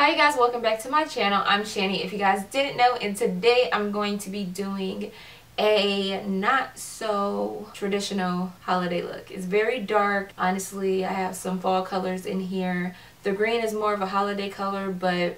Hi guys, welcome back to my channel. I'm Shanny, if you guys didn't know, and today I'm going to be doing a not so traditional holiday look. It's very dark. Honestly, I have some fall colors in here. The green is more of a holiday color, but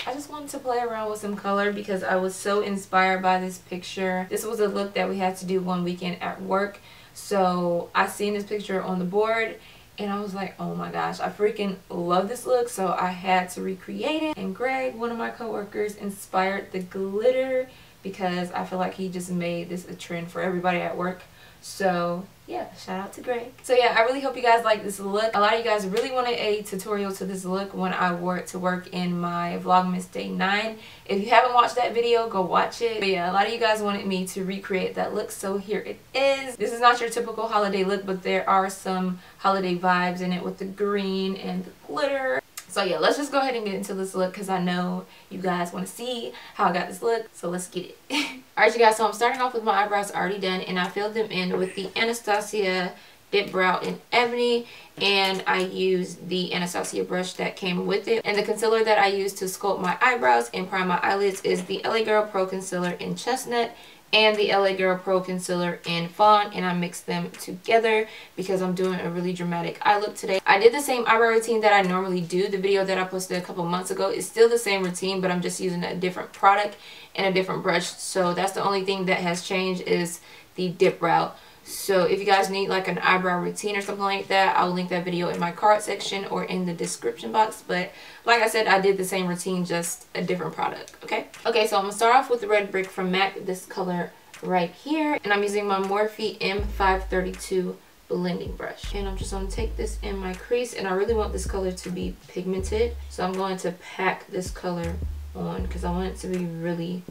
I just wanted to play around with some color because I was so inspired by this picture. This was a look that we had to do one weekend at work. So I seen this picture on the board and I was like, oh my gosh, I freaking love this look. So I had to recreate it. And Greg, one of my coworkers, inspired the glitter because I feel like he just made this a trend for everybody at work. So yeah, shout out to Greg. So yeah, I really hope you guys like this look. A lot of you guys really wanted a tutorial to this look when I wore it to work in my Vlogmas Day 9. If you haven't watched that video, go watch it. But yeah, a lot of you guys wanted me to recreate that look, so here it is. This is not your typical holiday look, but there are some holiday vibes in it with the green and the glitter. So yeah, let's just go ahead and get into this look because I know you guys want to see how I got this look. So let's get it. Alright you guys, so I'm starting off with my eyebrows already done, and I filled them in with the Anastasia Dip Brow in Ebony, and I used the Anastasia brush that came with it. And the concealer that I used to sculpt my eyebrows and prime my eyelids is the LA Girl Pro Concealer in Chestnut and the LA Girl Pro Concealer in Fawn, and I mixed them together because I'm doing a really dramatic eye look today. I did the same eyebrow routine that I normally do. The video that I posted a couple months ago is still the same routine, but I'm just using a different product and a different brush. So that's the only thing that has changed is the dip brow. So if you guys need like an eyebrow routine or something like that, I'll link that video in my card section or in the description box. But like I said, I did the same routine, just a different product. Okay, so I'm gonna start off with the red brick from MAC, this color right here, and I'm using my Morphe M532 blending brush, and I'm just going to take this in my crease, and I really want this color to be pigmented, so I'm going to pack this color on because I want it to be really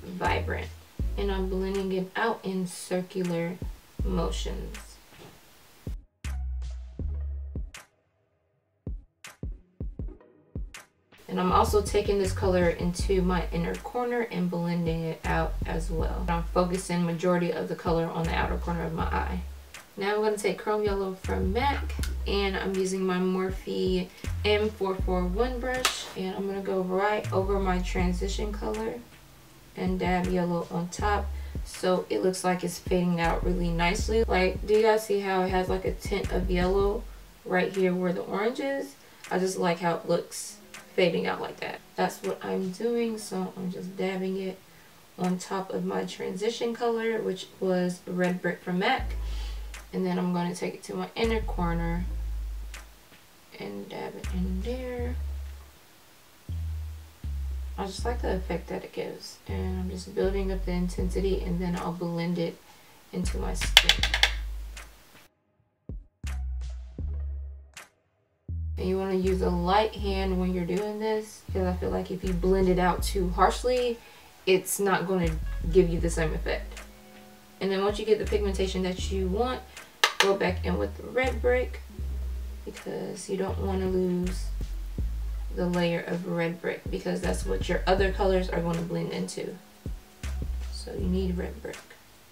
vibrant, and I'm blending it out in circular motions. And I'm also taking this color into my inner corner and blending it out as well. I'm focusing majority of the color on the outer corner of my eye. Now I'm going to take Chrome Yellow from MAC, and I'm using my Morphe M441 brush, and I'm going to go right over my transition color and dab yellow on top so it looks like it's fading out really nicely. Like, do you guys see how it has like a tint of yellow right here where the orange is? I just like how it looks fading out like that. That's what I'm doing, so I'm just dabbing it on top of my transition color, which was red brick from MAC, and then I'm going to take it to my inner corner and dab it in there. I just like the effect that it gives, and I'm just building up the intensity, and then I'll blend it into my skin. And you want to use a light hand when you're doing this, because I feel like if you blend it out too harshly, it's not going to give you the same effect. And then once you get the pigmentation that you want, go back in with the red brick, because you don't want to lose the layer of red brick, because that's what your other colors are going to blend into. So you need red brick.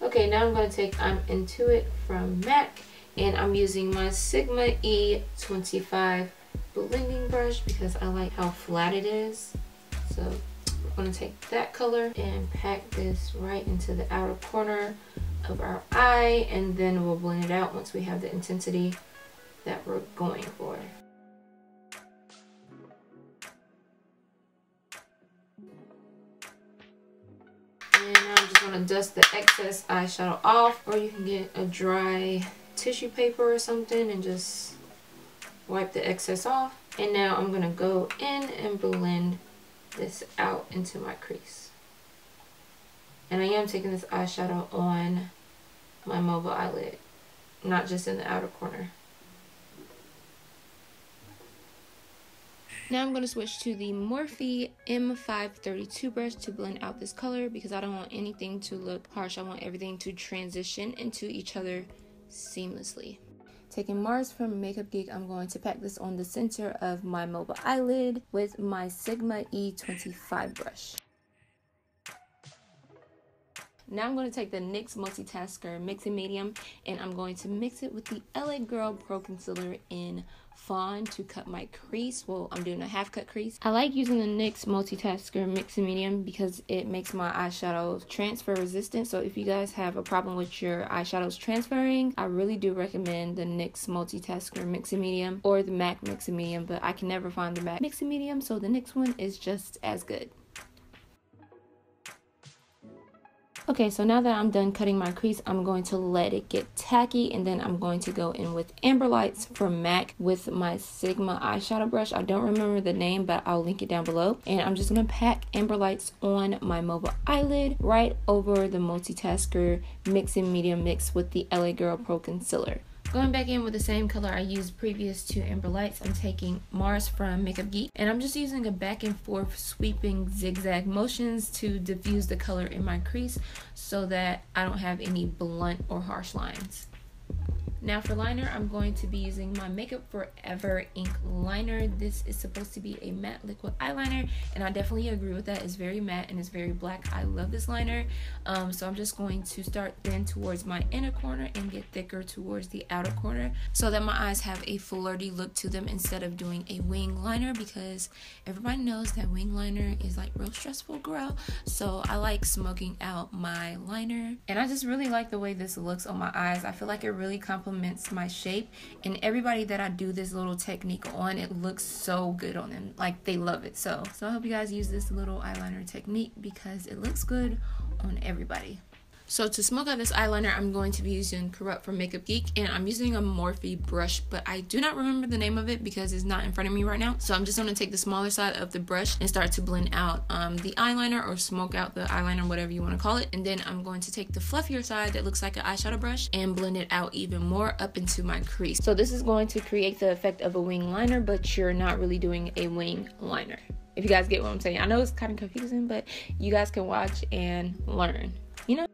Okay, now I'm going to take I'm Into It from MAC, and I'm using my Sigma E25 blending brush because I like how flat it is. So we're going to take that color and pack this right into the outer corner of our eye, and then we'll blend it out once we have the intensity that we're going for. And now I'm just going to dust the excess eyeshadow off, or you can get a dry tissue paper or something and just wipe the excess off. And now I'm going to go in and blend this out into my crease. And I am taking this eyeshadow on my mobile eyelid, not just in the outer corner. Now I'm going to switch to the Morphe M532 brush to blend out this color because I don't want anything to look harsh. I want everything to transition into each other seamlessly. Taking Mars from Makeup Geek, I'm going to pack this on the center of my mobile eyelid with my Sigma E25 brush. Now I'm going to take the NYX Multitasker Mixing Medium, and I'm going to mix it with the LA Girl Pro Concealer in fawn to cut my crease. Well, I'm doing a half cut crease. I like using the NYX Multitasker Mix and Medium because it makes my eyeshadows transfer resistant. So if you guys have a problem with your eyeshadows transferring, I really do recommend the NYX Multitasker Mix and Medium or the MAC Mix and Medium, but I can never find the MAC Mix and Medium, so the NYX one is just as good. Okay, so now that I'm done cutting my crease, I'm going to let it get tacky, and then I'm going to go in with Amber Lights from MAC with my Sigma eyeshadow brush. I don't remember the name, but I'll link it down below. And I'm just going to pack Amber Lights on my mobile eyelid right over the Multitasker Mix and Medium mix with the LA Girl Pro Concealer. Going back in with the same color I used previous to Amber Lights, I'm taking Mars from Makeup Geek, and I'm just using a back and forth sweeping zigzag motions to diffuse the color in my crease so that I don't have any blunt or harsh lines. Now for liner, I'm going to be using my Makeup Forever ink liner. This is supposed to be a matte liquid eyeliner, and I definitely agree with that. It's very matte and it's very black. I love this liner. So I'm just going to start thin towards my inner corner and get thicker towards the outer corner so that my eyes have a flirty look to them instead of doing a wing liner, because everybody knows that wing liner is like real stressful, girl. So I like smoking out my liner, and I just really like the way this looks on my eyes. I feel like it really complements my shape, and everybody that I do this little technique on, it looks so good on them. Like, they love it. So I hope you guys use this little eyeliner technique because it looks good on everybody. So to smoke out this eyeliner, I'm going to be using Corrupt from Makeup Geek, and I'm using a Morphe brush, but I do not remember the name of it because it's not in front of me right now. So I'm just going to take the smaller side of the brush and start to blend out the eyeliner, or smoke out the eyeliner, whatever you want to call it. And then I'm going to take the fluffier side that looks like an eyeshadow brush and blend it out even more up into my crease. So this is going to create the effect of a wing liner, but you're not really doing a wing liner. If you guys get what I'm saying. I know it's kind of confusing, but you guys can watch and learn, you know?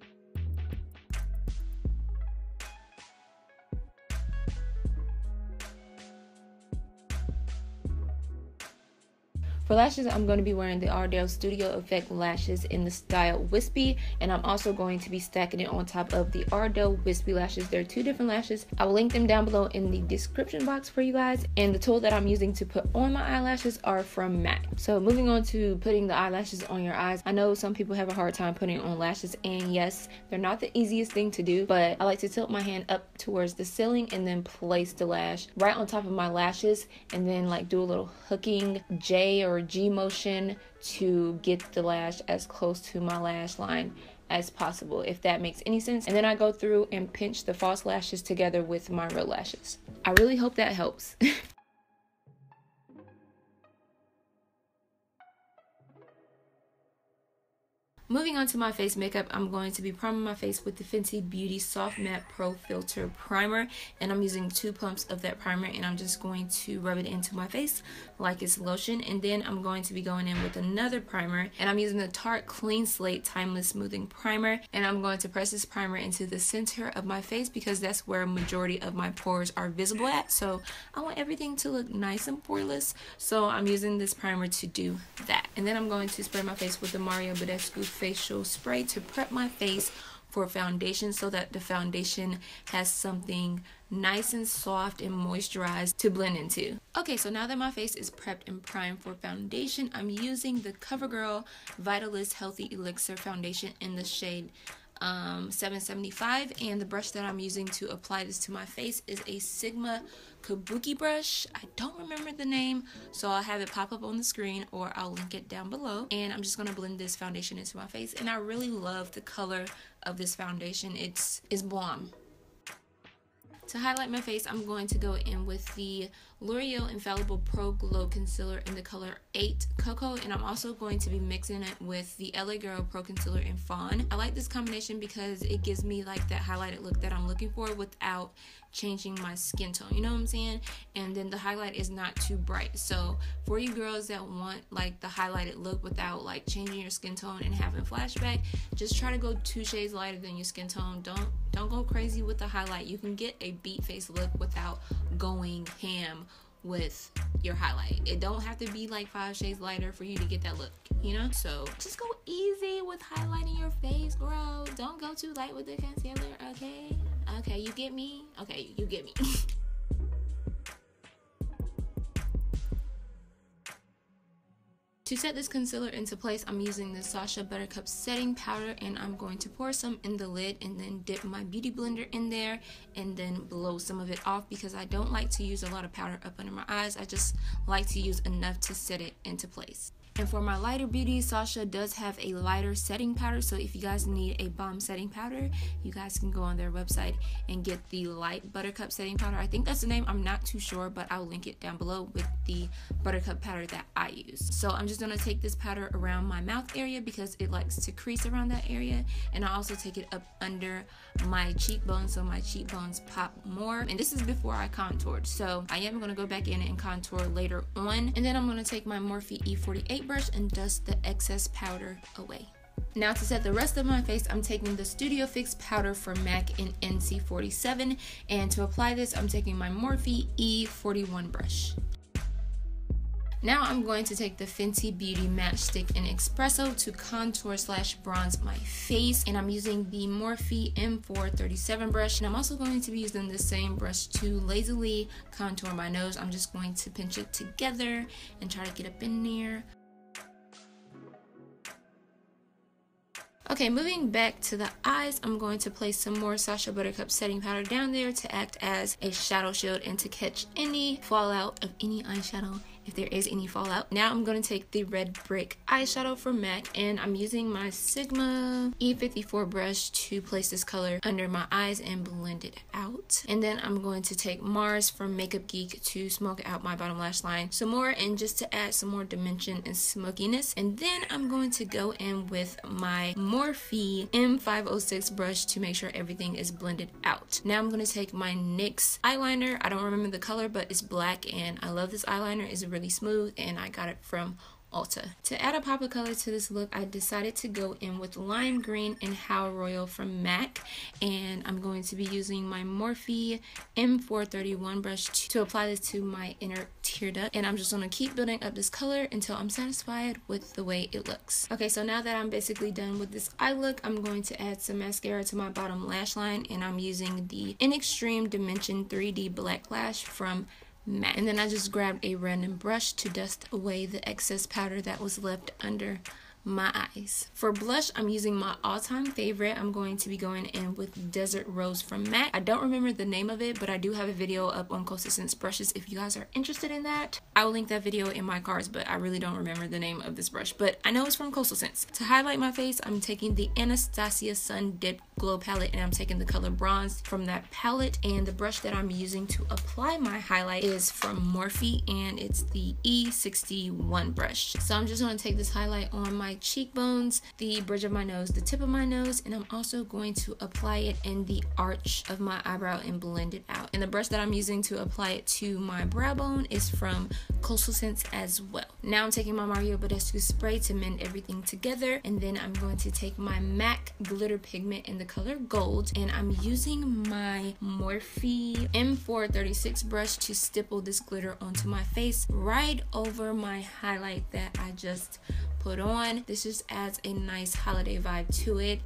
For lashes, I'm going to be wearing the Ardell Studio Effect lashes in the style Wispy, and I'm also going to be stacking it on top of the Ardell Wispy lashes. They're two different lashes. I will link them down below in the description box for you guys, and the tool that I'm using to put on my eyelashes are from MAC. So moving on to putting the eyelashes on your eyes. I know some people have a hard time putting on lashes, and yes, they're not the easiest thing to do, but I like to tilt my hand up towards the ceiling and then place the lash right on top of my lashes, and then like do a little hooking J or G motion to get the lash as close to my lash line as possible, if that makes any sense. And then I go through and pinch the false lashes together with my real lashes. I really hope that helps. Moving on to my face makeup, I'm going to be priming my face with the Fenty Beauty Soft Matte Pro Filter Primer, and I'm using 2 pumps of that primer, and I'm just going to rub it into my face like it's lotion. And then I'm going to be going in with another primer, and I'm using the Tarte Clean Slate Timeless Smoothing Primer, and I'm going to press this primer into the center of my face because that's where majority of my pores are visible at. So I want everything to look nice and poreless, so I'm using this primer to do that. And then I'm going to spray my face with the Mario Badescu facial spray to prep my face for foundation, so that the foundation has something nice and soft and moisturized to blend into. Okay, so now that my face is prepped and primed for foundation, I'm using the CoverGirl Vitalist Healthy Elixir foundation in the shade 775, and the brush that I'm using to apply this to my face is a Sigma Kabuki brush. I don't remember the name, so I'll have it pop up on the screen or I'll link it down below. And I'm just going to blend this foundation into my face, and I really love the color of this foundation. It's blonde. To highlight my face, I'm going to go in with the L'Oreal Infallible Pro Glow Concealer in the color 8 Cocoa, and I'm also going to be mixing it with the LA Girl Pro Concealer in Fawn. I like this combination because it gives me like that highlighted look that I'm looking for without changing my skin tone, you know what I'm saying? And then the highlight is not too bright. So for you girls that want like the highlighted look without like changing your skin tone and having flashback, just try to go 2 shades lighter than your skin tone. Don't go crazy with the highlight. You can get a beat face look without going ham with your highlight. It don't have to be like 5 shades lighter for you to get that look, you know? So just go easy with highlighting your face, girl. Don't go too light with the concealer, okay? Okay, you get me? Okay, you get me. To set this concealer into place, I'm using the Sacha Buttercup setting powder, and I'm going to pour some in the lid and then dip my beauty blender in there and then blow some of it off, because I don't like to use a lot of powder up under my eyes. I just like to use enough to set it into place. And for my lighter beauty, Sacha does have a lighter setting powder, so if you guys need a bomb setting powder, you guys can go on their website and get the light Buttercup setting powder. I think that's the name, I'm not too sure, but I'll link it down below with the Buttercup powder that I use. So I'm just going to take this powder around my mouth area because it likes to crease around that area, and I also take it up under my cheekbones so my cheekbones pop more. And this is before I contoured, so I am going to go back in and contour later on. And then I'm going to take my Morphe E48 brush and dust the excess powder away. Now to set the rest of my face, I'm taking the Studio Fix powder from MAC in NC47, and to apply this, I'm taking my Morphe E41 brush. Now I'm going to take the Fenty Beauty Matchstick in Espresso to contour / bronze my face, and I'm using the Morphe M437 brush, and I'm also going to be using the same brush to lazily contour my nose. I'm just going to pinch it together and try to get up in there. Okay, moving back to the eyes, I'm going to place some more Sacha Buttercup setting powder down there to act as a shadow shield and to catch any fallout of any eyeshadow, if there is any fallout. Now I'm going to take the Red Brick eyeshadow from MAC, and I'm using my Sigma E54 brush to place this color under my eyes and blend it out. And then I'm going to take Mars from Makeup Geek to smoke out my bottom lash line some more, and just to add some more dimension and smokiness. And then I'm going to go in with my Morphe M506 brush to make sure everything is blended out. Now I'm going to take my NYX eyeliner. I don't remember the color, but it's black, and I love this eyeliner. It's really smooth, and I got it from Ulta. To add a pop of color to this look, I decided to go in with Lime Green and How Royal from MAC, and I'm going to be using my Morphe M431 brush to apply this to my inner tear duct, and I'm just going to keep building up this color until I'm satisfied with the way it looks. Okay, so now that I'm basically done with this eye look, I'm going to add some mascara to my bottom lash line, and I'm using the In Extreme Dimension 3D Black Lash from MAC. And then I just grabbed a random brush to dust away the excess powder that was left under my eyes. For blush, I'm using my all-time favorite. I'm going to be going in with Desert Rose from MAC. I don't remember the name of it, but I do have a video up on Coastal Scents brushes if you guys are interested in that. I will link that video in my cards, but I really don't remember the name of this brush, but I know it's from Coastal Scents. To highlight my face, I'm taking the Anastasia Sun Dip Glow palette, and I'm taking the color Bronze from that palette, and the brush that I'm using to apply my highlight is from Morphe, and it's the E61 brush. So I'm just going to take this highlight on my cheekbones, the bridge of my nose, the tip of my nose, and I'm also going to apply it in the arch of my eyebrow and blend it out. And the brush that I'm using to apply it to my brow bone is from Coastal Scents as well. Now I'm taking my Mario Badescu spray to mend everything together, and then I'm going to take my MAC glitter pigment in the color Gold, and I'm using my Morphe M436 brush to stipple this glitter onto my face right over my highlight that I just put on. This just adds a nice holiday vibe to it.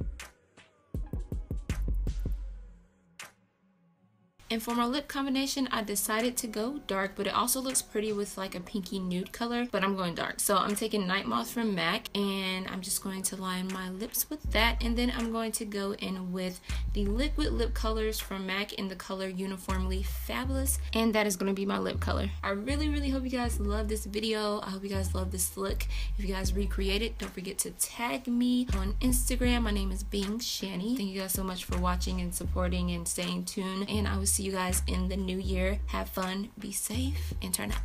And for my lip combination, I decided to go dark, but it also looks pretty with like a pinky nude color, but I'm going dark. So I'm taking Night Moth from MAC, and I'm just going to line my lips with that, and then I'm going to go in with the liquid lip colors from MAC in the color Uniformly Fabulous, and that is going to be my lip color. I really hope you guys love this video. I hope you guys love this look. If you guys recreate it, don't forget to tag me on Instagram. My name is Shanny. Thank you guys so much for watching and supporting and staying tuned, and I will see you guys in the new year. Have fun, be safe, and turn up.